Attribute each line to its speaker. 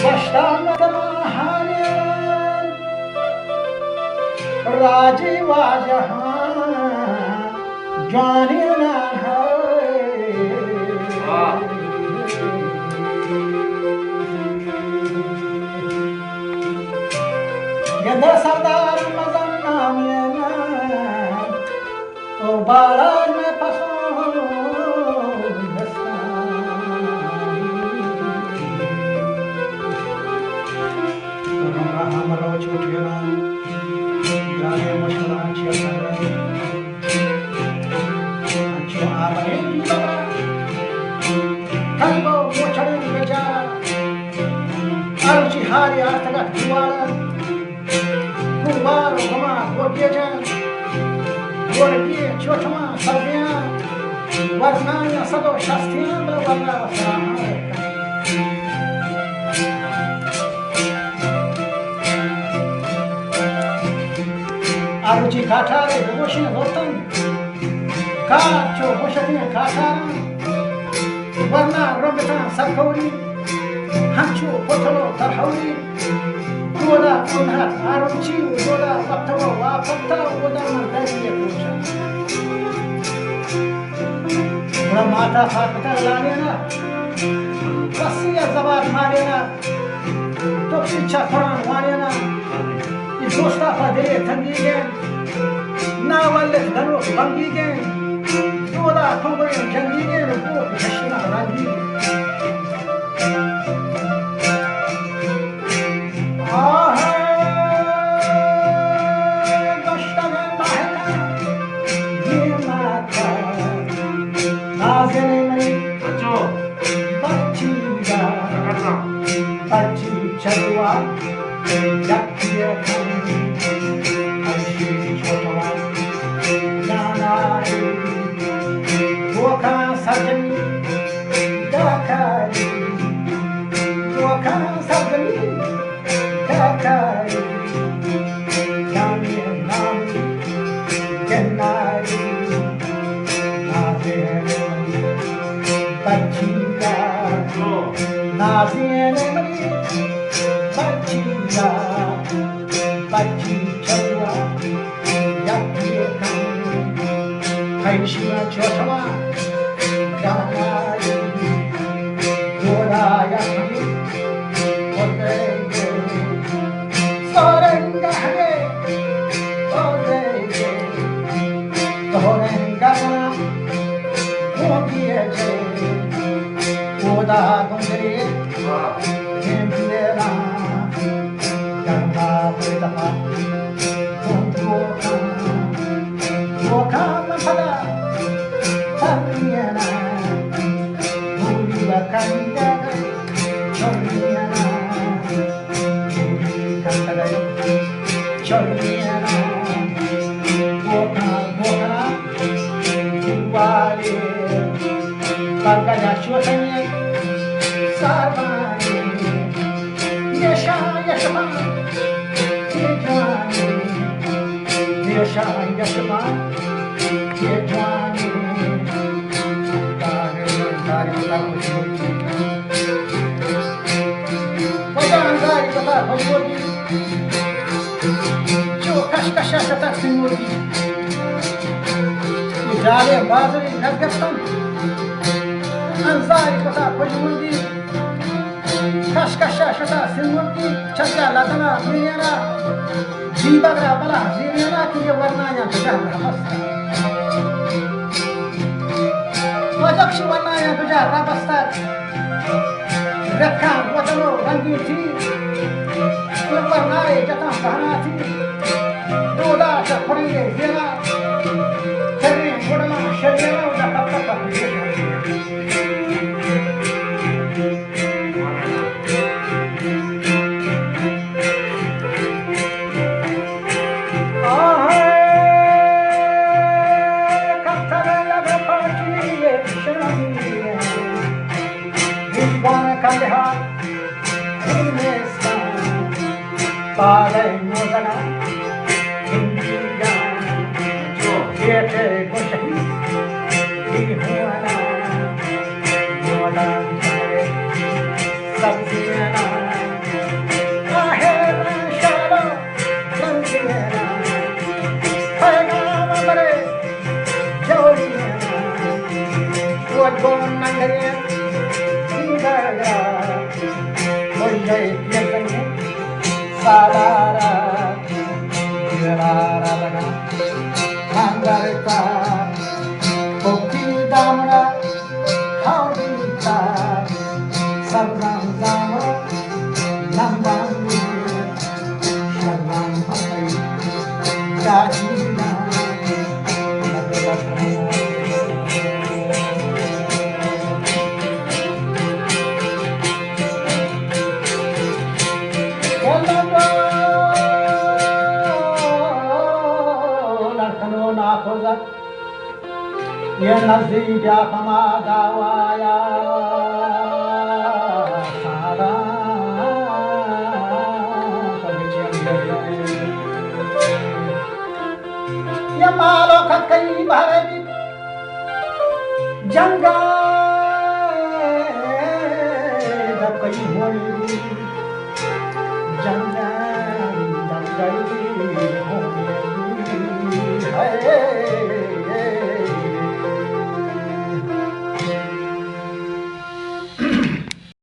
Speaker 1: Baştan mahanen Raji Vajahan Jani Yada Sardar Mazan Namena O Balar me Pason Hamaro Chutiana Jane Mashara Chiara Ancho Abain Tango Mocharin Beja Archi Hari Artagat Kuala Kumaro Kama Gorgejan Gorgie Chotama Savia Varnaya Sado Shastian Varna Vasana Aruchi Katare, Devotion Rotan, Kacho, Hoshatin Katara, Varna Robetan Sakori, Hancho, Potolo, Tarhauri, Goda, Unhat, Aruchi, Goda, Patavo, Wapata, Goda, Mandari, Ramata Fakata Lana, Kasia Zavat Mariana, Toxi Chapran Mariana. Mustafa Dele Tangigan, Nawalet Dano Bangigan, Yoda Tongan Jangigan, Hashina Rangi. Ah, Bashtaga Mahana, Yamata, Nazene, Bachida, Bachi Chadua, Yakia. Sangre, Singara, Mojai Pietane, Salara, Girara, Mangareta, Poti Damra, Haudita, Sabram Zama, Nambam, Shabam Hai, Kajina, ये नज़दीक या खमा दावाया सारा ये मालो खत कई भरे भी जंगा जब कई होली जंगा जब कई